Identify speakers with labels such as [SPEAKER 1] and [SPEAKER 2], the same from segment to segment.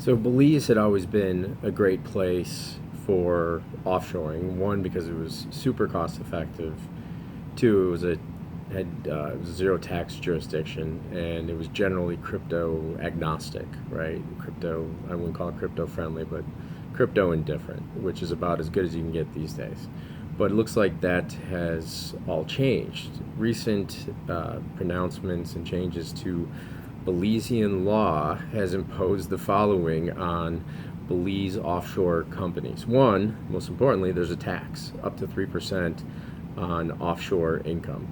[SPEAKER 1] So Belize had always been a great place for offshoring. One, because it was super cost effective. Two, it was a zero tax jurisdiction, and it was generally crypto agnostic, right? Crypto, I wouldn't call it crypto friendly, but crypto indifferent, which is about as good as you can get these days. But it looks like that has all changed. Recent pronouncements and changes to Belizean law has imposed the following on Belize offshore companies. One, most importantly, there's a tax up to 3% on offshore income.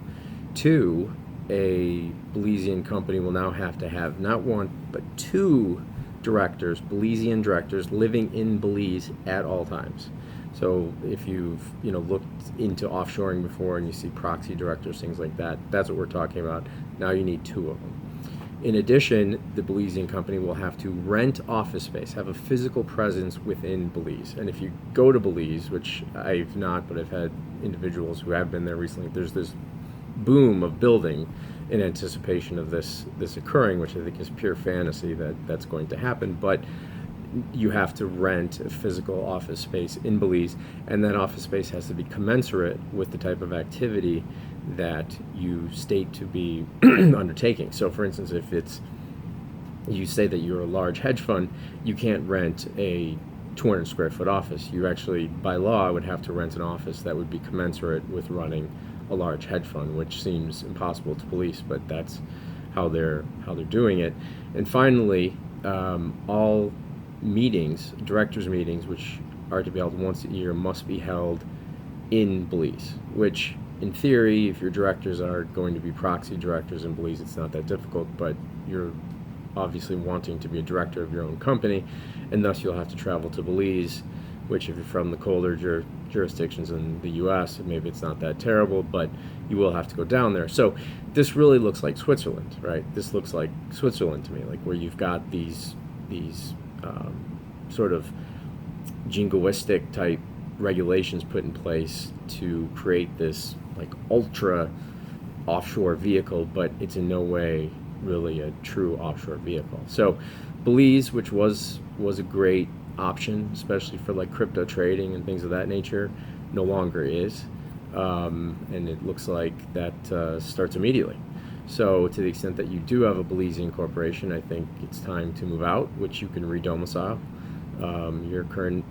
[SPEAKER 1] Two, a Belizean company will now have to have not one, but two directors, Belizean directors, living in Belize at all times. So if you've looked into offshoring before and you see proxy directors, things like that, that's what we're talking about. Now you need two of them. In addition, the Belizean company will have to rent office space, have a physical presence within Belize. And if you go to Belize, which I've not, but I've had individuals who have been there recently, there's this boom of building in anticipation of this occurring, which I think is pure fantasy that's going to happen. But you have to rent a physical office space in Belize, and that office space has to be commensurate with the type of activity that you state to be undertaking. So for instance, if you say that you're a large hedge fund, you can't rent a 200 square foot office. You actually, by law, would have to rent an office that would be commensurate with running a large hedge fund, which seems impossible to police, but that's how they're doing it. And finally, all meetings, directors meetings, which are to be held once a year, must be held in Belize, which in theory, if your directors are going to be proxy directors in Belize, it's not that difficult, but you're obviously wanting to be a director of your own company, and thus you'll have to travel to Belize, which if you're from the colder jurisdictions in the U.S., maybe it's not that terrible, but you will have to go down there. So this really looks like Switzerland, right? This looks like Switzerland to me, like where you've got these sort of jingoistic type regulations put in place to create this like ultra offshore vehicle, but it's in no way really a true offshore vehicle. So Belize, which was a great option, especially for like crypto trading and things of that nature, no longer is, and it looks like that starts immediately. So to the extent that you do have a Belizean corporation, I think it's time to move out, which you can redomicile your current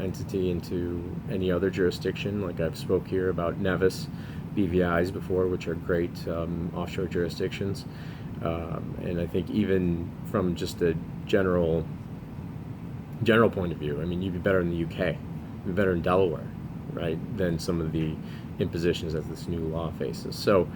[SPEAKER 1] entity into any other jurisdiction. Like I've spoke here about Nevis, BVIs before, which are great offshore jurisdictions. And I think even from just a general point of view, I mean, you'd be better in the UK, you'd be better in Delaware, right, than some of the impositions that this new law faces. So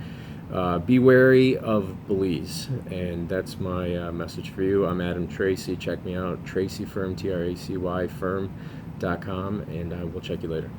[SPEAKER 1] be wary of Belize, and that's my message for you. I'm Adam Tracy. Check me out, Tracy Firm, TRACY Firm.com, and I will check you later.